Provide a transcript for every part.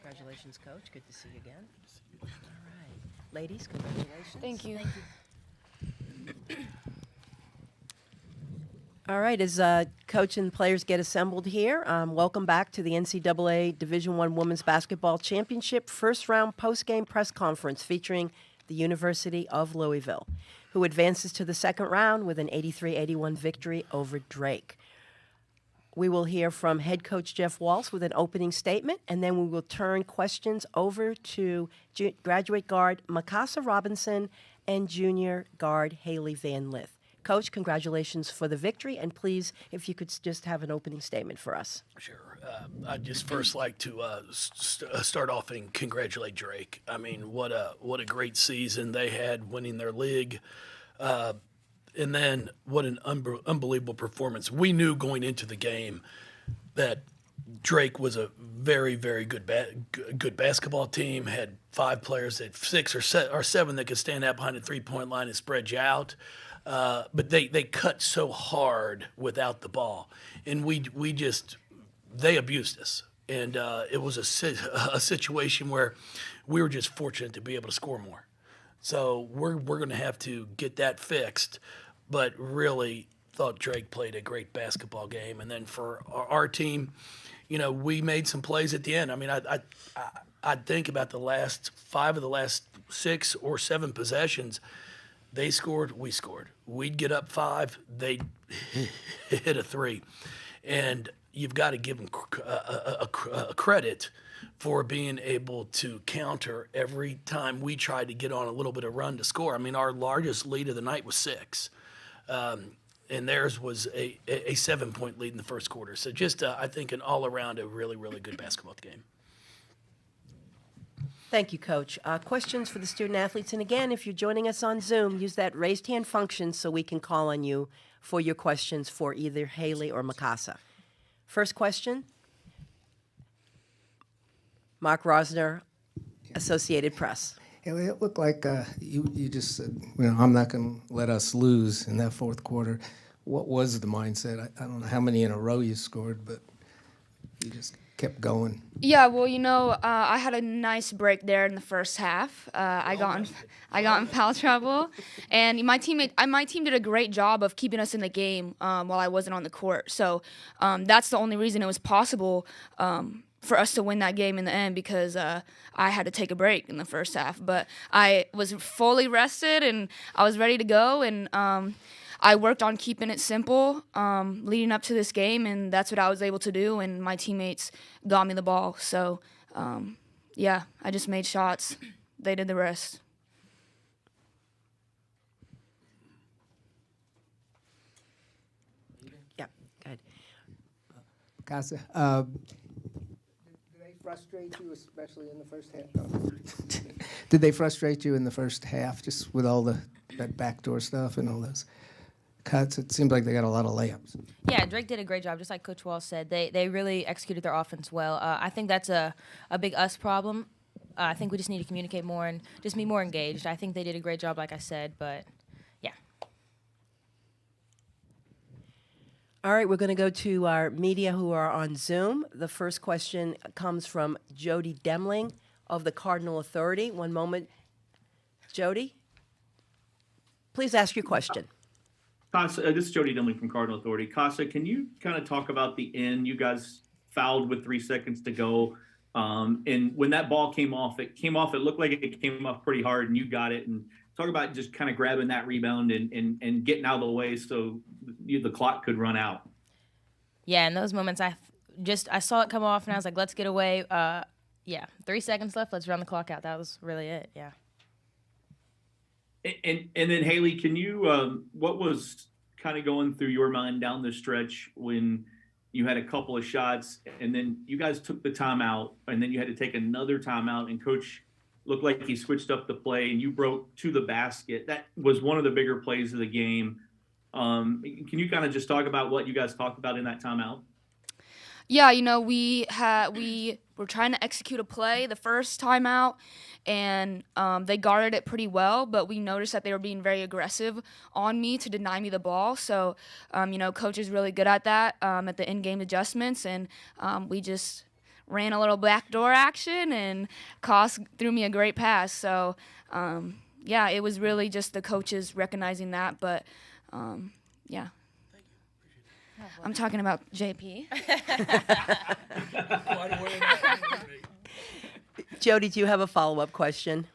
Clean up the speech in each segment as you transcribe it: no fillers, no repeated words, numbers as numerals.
Congratulations, Coach. Good to see you again. All right. Ladies, congratulations. Thank you. All right, as coach and players get assembled here, welcome back to the NCAA Division I Women's Basketball Championship first-round post-game press conference featuring the University of Louisville, who advances to the second round with an 83-81 victory over Drake. We will hear from head coach Jeff Walsh with an opening statement, and then we will turn questions over to graduate guard Mikasa Robinson and junior guard Haley Van Lith. Coach, congratulations for the victory, and please, if you could just have an opening statement for us. Sure. I'd just first like to start off and congratulate Drake. I mean, what a great season they had winning their league. And then what an unbelievable performance. We knew going into the game that Drake was a very, very good basketball team, had 5 players, had 6 or 7 that could stand out behind the three-point line and spread you out. But they cut so hard without the ball, and they abused us, and it was a situation where we were just fortunate to be able to score more. So we're going to have to get that fixed, but really thought Drake played a great basketball game, and then for our team, we made some plays at the end. I mean, I think about the last 5 of the last 6 or 7 possessions. They scored, we scored. We'd get up 5, they'd hit a 3. And you've got to give them a credit for being able to counter every time we tried to get on a little bit of run to score. I mean, our largest lead of the night was 6. And theirs was a 7-point lead in the first quarter. So just, I think, an all-around, a really, really good basketball game. Thank you, Coach. Questions for the student-athletes? And again, if you're joining us on Zoom, use that raised hand function so we can call on you for your questions for either Haley or Mikasa. First question, Mark Rosner, Associated Press. It looked like you just said, I'm not going to let us lose in that fourth quarter. What was the mindset? I don't know how many in a row you scored, but you just kept going. Yeah, well, I had a nice break there in the first half. I got in foul trouble, and my team did a great job of keeping us in the game while I wasn't on the court. So that's the only reason it was possible for us to win that game in the end, because I had to take a break in the first half. But I was fully rested, and I was ready to go, and I worked on keeping it simple leading up to this game, and that's what I was able to do, and my teammates got me the ball. So, I just made shots. They did the rest. Yeah, go ahead. Casa, did they frustrate you, especially in the first half? Did they frustrate you in the first half, just with all that backdoor stuff and all those cuts? It seems like they got a lot of layups. Yeah, Drake did a great job, just like Coach Walsh said. They really executed their offense well. I think that's a big us problem. I think we just need to communicate more and just be more engaged. I think they did a great job, like I said, but yeah. All right, we're going to go to our media who are on Zoom. The first question comes from Jody Demling of the Cardinal Authority. One moment. Jody, please ask your question. Casa, this is Jody Demling from Cardinal Authority. Casa, can you kind of talk about the end? You guys fouled with 3 seconds to go. And when that ball came off, it looked like it came off pretty hard, and you got it. And talk about just kind of grabbing that rebound and getting out of the way so the clock could run out. Yeah, in those moments, I saw it come off, and I was like, let's get away. 3 seconds left. Let's run the clock out. That was really it, yeah. And then, Haley, can you what was kind of going through your mind down the stretch when you had a couple of shots and then you guys took the timeout and then you had to take another timeout and Coach looked like he switched up the play and you broke to the basket? That was one of the bigger plays of the game. Can you kind of just talk about what you guys talked about in that timeout? Yeah, we were trying to execute a play the first time out, and they guarded it pretty well, but we noticed that they were being very aggressive on me to deny me the ball. So, coach is really good at that, at the in-game adjustments, and we just ran a little backdoor action, and Koss threw me a great pass. So, it was really just the coaches recognizing that, but, yeah. I'm talking about JP. Jody, do you have a follow-up question?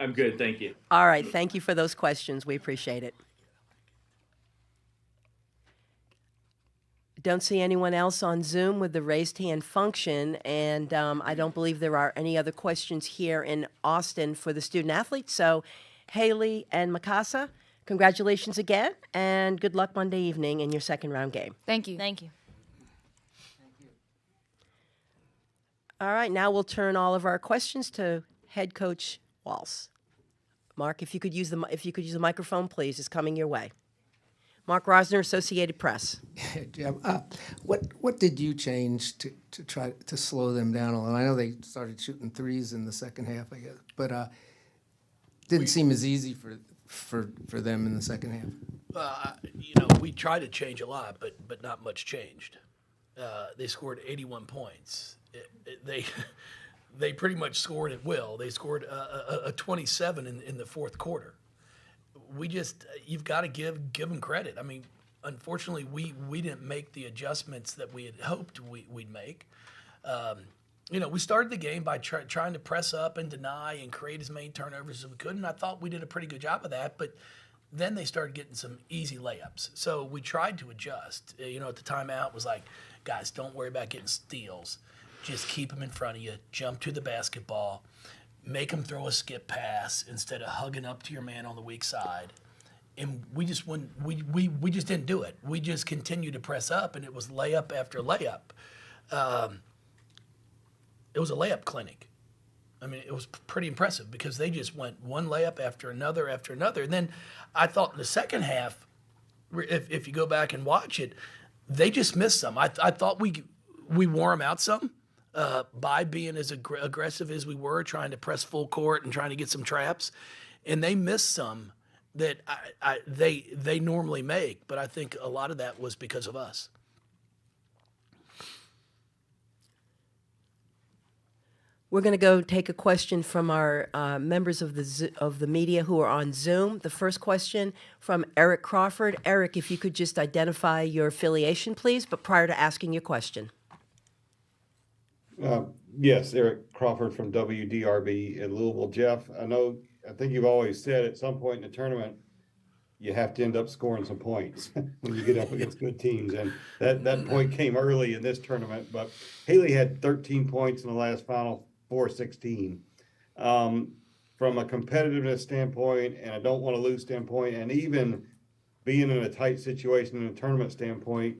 I'm good, thank you. All right. Thank you for those questions. We appreciate it. Don't see anyone else on Zoom with the raised hand function, and I don't believe there are any other questions here in Austin for the student athletes. So, Haley and Mikasa, congratulations again, and good luck Monday evening in your second round game. Thank you. Thank you. All right, now we'll turn all of our questions to head coach Walls. Mark, if you could use the microphone, please. It's coming your way. Mark Rosner, Associated Press. Jim, what did you change to try to slow them down a little? I know they started shooting threes in the second half, I guess, but didn't seem as easy for them in the second half. We tried to change a lot, but not much changed. They scored 81 points. They pretty much scored at will. They scored a 27 in the fourth quarter. You've got to give them credit. I mean, unfortunately, we didn't make the adjustments that we had hoped we'd make. We started the game by trying to press up and deny and create as many turnovers as we could, and I thought we did a pretty good job of that, but then they started getting some easy layups. So we tried to adjust. At the timeout, it was like, guys, don't worry about getting steals. Just keep them in front of you, jump to the basketball, make them throw a skip pass instead of hugging up to your man on the weak side. And we just wouldn't, we just didn't do it. We just continued to press up, and it was layup after layup. It was a layup clinic. I mean, it was pretty impressive because they just went one layup after another. And then I thought in the second half, if you go back and watch it, they just missed some. I thought we wore them out some by being as aggressive as we were, trying to press full court and trying to get some traps. And they missed some that they normally make, but I think a lot of that was because of us. We're going to go take a question from our members of the media who are on Zoom. The first question from Eric Crawford. Eric, if you could just identify your affiliation, please, but prior to asking your question. Yes, Eric Crawford from WDRB in Louisville. Jeff, I think you've always said at some point in the tournament, you have to end up scoring some points when you get up against good teams. And that point came early in this tournament, but Haley had 13 points in the last final 4-16. From a competitiveness standpoint, and I don't want to lose standpoint, and even being in a tight situation in a tournament standpoint,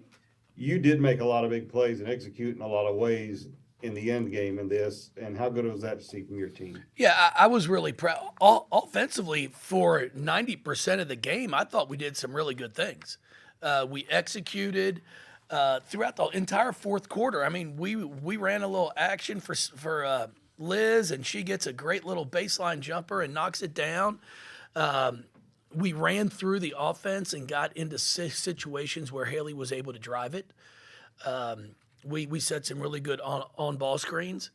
you did make a lot of big plays and execute in a lot of ways in the end game in this. And how good was that to see from your team? Yeah, I was really proud. Offensively, for 90% of the game, I thought we did some really good things. We executed throughout the entire fourth quarter. I mean, we ran a little action for Liz, and she gets a great little baseline jumper and knocks it down. We ran through the offense and got into situations where Haley was able to drive it. We set some really good on-ball screens.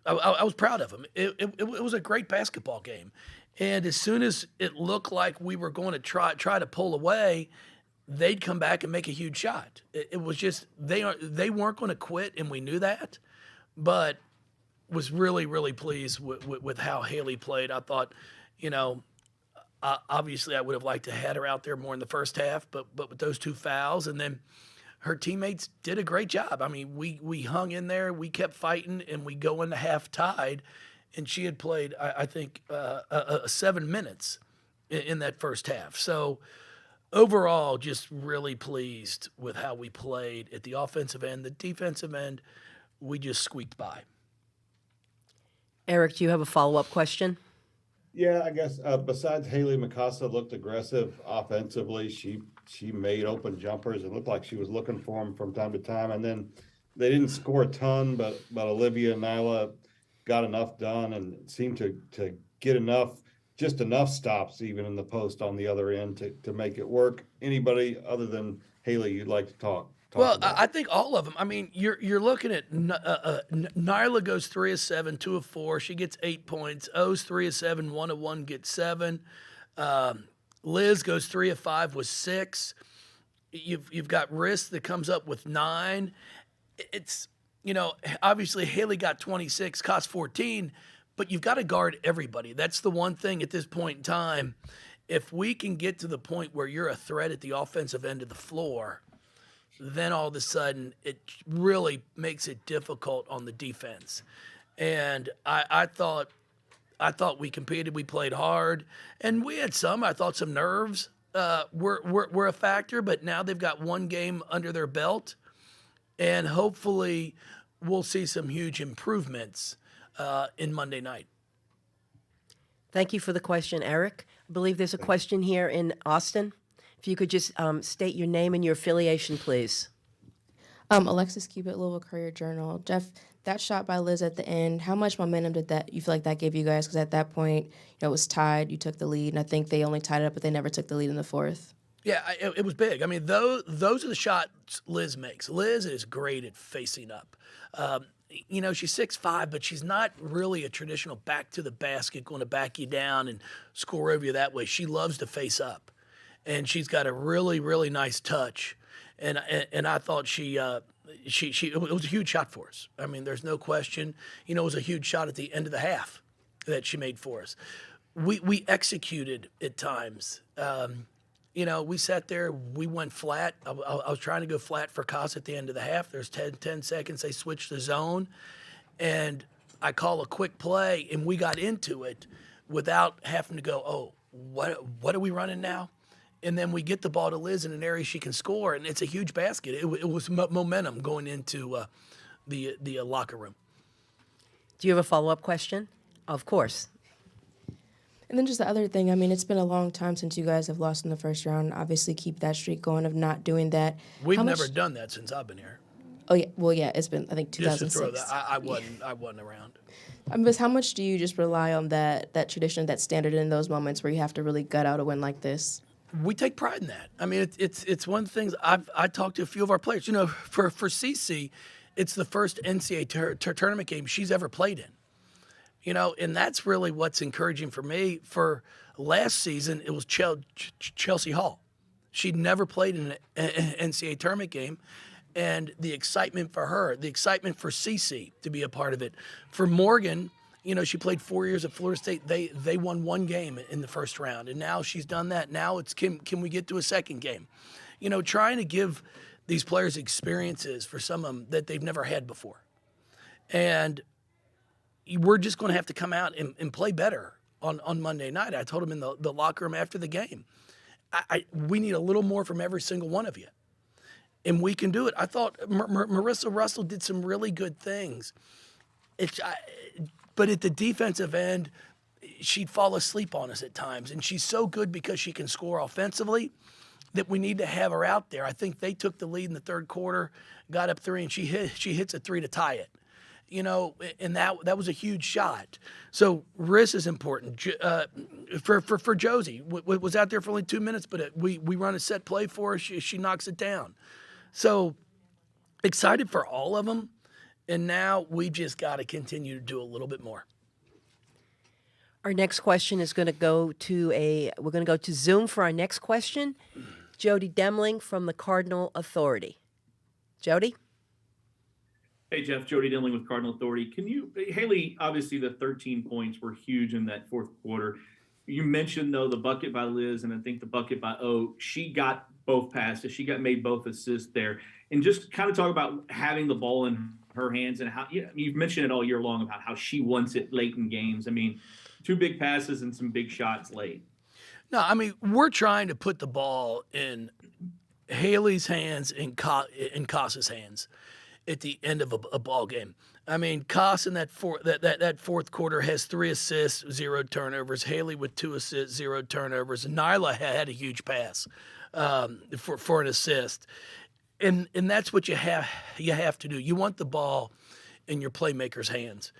I was proud of them. It was a great basketball game. And as soon as it looked like we were going to try to pull away, they'd come back and make a huge shot. It was just they weren't going to quit, and we knew that. But was really, really pleased with how Haley played. I thought, obviously I would have liked to have had her out there more in the first half, but with those two fouls, and then her teammates did a great job. I mean, we hung in there, we kept fighting, and we go into half tied, and she had played, I think, 7 minutes in that first half. So overall, just really pleased with how we played at the offensive end. The defensive end, we just squeaked by. Eric, do you have a follow-up question? Yeah, I guess besides Haley, Mikasa looked aggressive offensively. She made open jumpers. It looked like she was looking for them from time to time. And then they didn't score a ton, but Olivia and Nyla got enough done and seemed to get just enough stops even in the post on the other end to make it work. Anybody other than Haley you'd like to talk Well, about? I think all of them. I mean, you're looking at Nyla goes 3 of 7, 2 of 4. She gets 8 points. O's 3 of 7, 1 of 1, gets 7. Liz goes 3 of 5 with 6. You've got Riss that comes up with 9. It's, obviously Haley got 26, cost 14, but you've got to guard everybody. That's the one thing at this point in time. If we can get to the point where you're a threat at the offensive end of the floor, then all of a sudden it really makes it difficult on the defense. And I thought we competed, we played hard, and we had some nerves were a factor, but now they've got one game under their belt, and hopefully we'll see some huge improvements in Monday night. Thank you for the question, Eric. I believe there's a question here in Austin. If you could just state your name and your affiliation, please. Alexis Cubitt, Louisville Courier-Journal. Jeff, that shot by Liz at the end, how much momentum did you feel like that gave you guys? Because at that point, it was tied. You took the lead, and I think they only tied it up, but they never took the lead in the fourth. Yeah, it was big. I mean, those are the shots Liz makes. Liz is great at facing up. She's 6'5", but she's not really a traditional back to the basket, going to back you down and score over you that way. She loves to face up, and she's got a really, really nice touch. And I thought it was a huge shot for us. I mean, there's no question. It was a huge shot at the end of the half that she made for us. We executed at times. We sat there, we went flat. I was trying to go flat for Koss at the end of the half. There's 10 seconds. They switched the zone, and I call a quick play, and we got into it without having to go, oh, what are we running now? And then we get the ball to Liz in an area she can score, and it's a huge basket. It was momentum going into the locker room. Do you have a follow-up question? Of course. And then just the other thing, I mean, it's been a long time since you guys have lost in the first round. Obviously, keep that streak going of not doing that. We've never done that since I've been here. Oh, yeah. Well, yeah, it's been, I think, 2006. Just to throw that, I wasn't around. But how much do you just rely on that tradition, that standard in those moments where you have to really gut out a win like this? We take pride in that. I mean, it's one of the things I talked to a few of our players. For Cece, it's the first NCAA tournament game she's ever played in. And that's really what's encouraging for me. For last season, it was Chelsea Hall. She'd never played in an NCAA tournament game, and the excitement for her, the excitement for Cece to be a part of it. For Morgan, she played 4 years at Florida State. They won one game in the first round, and now she's done that. Now it's can we get to a second game? Trying to give these players experiences for some of them that they've never had before. And we're just going to have to come out and play better on Monday night. I told them in the locker room after the game, we need a little more from every single one of you. And we can do it. I thought Marissa Russell did some really good things. But at the defensive end, she'd fall asleep on us at times. And she's so good because she can score offensively that we need to have her out there. I think they took the lead in the third quarter, got up 3, and she hits a 3 to tie it. And that was a huge shot. So Riss is important. For Josie, was out there for only 2 minutes, but we run a set play for her. She knocks it down. So excited for all of them. And now we just got to continue to do a little bit more. Our next question is going to go to Zoom for our next question. Jody Demling from the Cardinal Authority. Jody? Hey, Jeff, Jody Demling with Cardinal Authority. Haley, obviously the 13 points were huge in that fourth quarter. You mentioned, though, the bucket by Liz and I think the bucket by O. She got both passes. She made both assists there. And just kind of talk about having the ball in her hands and how you've mentioned it all year long about how she wants it late in games. I mean, 2 big passes and some big shots late. No, I mean, we're trying to put the ball in Haley's hands and Koss's hands at the end of a ball game. I mean, Koss in that fourth quarter has 3 assists, 0 turnovers. Haley with 2 assists, 0 turnovers. And Nyla had a huge pass for an assist. and that's what you have to do. You want the ball in your playmakers' hands.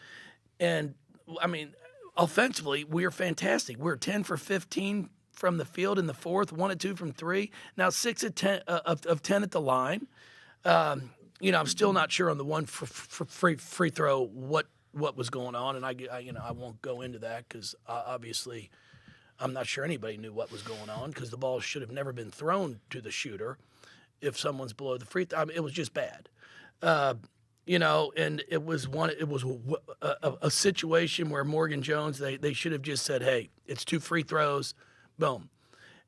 And I mean, offensively, we are fantastic. We're 10 for 15 from the field in the fourth, 1 of 2 from 3. Now 6 of 10 of 10 at the line. I'm still not sure on the one free throw what was going on, and I won't go into that because obviously I'm not sure anybody knew what was going on because the ball should have never been thrown to the shooter if someone's below the free throw. I mean, it was just bad. And it was a situation where Morgan Jones, they should have just said, hey, it's 2 free throws, boom.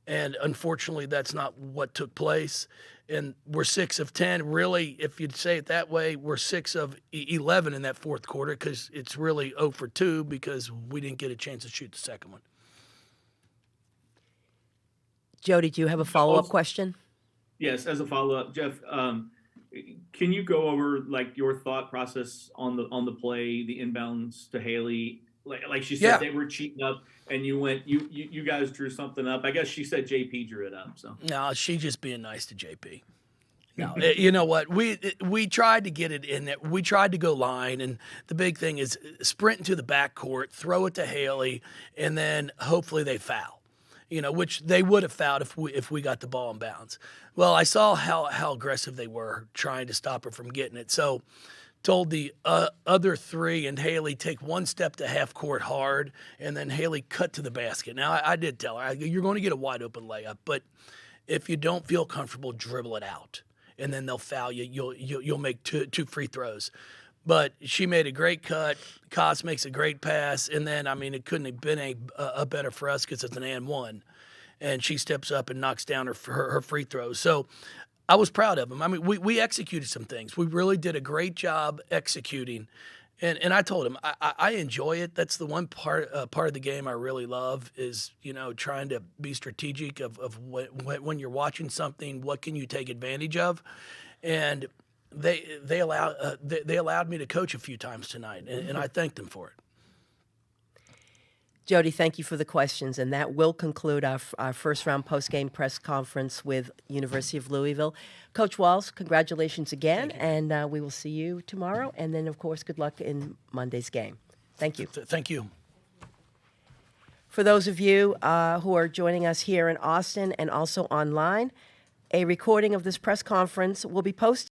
And unfortunately, that's not what took place. And we're 6 of 10. Really, if you'd say it that way, we're 6 of 11 in that fourth quarter because it's really 0 for 2 because we didn't get a chance to shoot the second one. Jody, do you have a follow-up question? Yes, as a follow-up, Jeff, can you go over like your thought process on the play, the inbounds to Haley? Like she said, they were cheating up, and you guys drew something up. I guess she said JP drew it up. So no, she's just being nice to JP. No, you know what? We tried to get it in there. We tried to go line, and the big thing is sprint into the backcourt, throw it to Haley, and then hopefully they foul. Which they would have fouled if we got the ball in bounds. Well, I saw how aggressive they were trying to stop her from getting it. So told the other 3 and Haley take 1 step to half court hard, and then Haley cut to the basket. Now, I did tell her, you're going to get a wide open layup, but if you don't feel comfortable, dribble it out, and then they'll foul you. You'll make two free throws. But she made a great cut. Koss makes a great pass. And then, it couldn't have been a better for us because it's an and 1. And she steps up and knocks down her free throws. So I was proud of them. We executed some things. We really did a great job executing. And I told him, I enjoy it. That's the one part of the game I really love is, trying to be strategic of when you're watching something, what can you take advantage of? And they allowed me to coach a few times tonight, and I thanked them for it. Jody, thank you for the questions, and that will conclude our first-round post-game press conference with University of Louisville. Coach Walls, congratulations again, and we will see you tomorrow, and then, of course, good luck in Monday's game. Thank you. Thank you. For those of you who are joining us here in Austin and also online, a recording of this press conference will be posted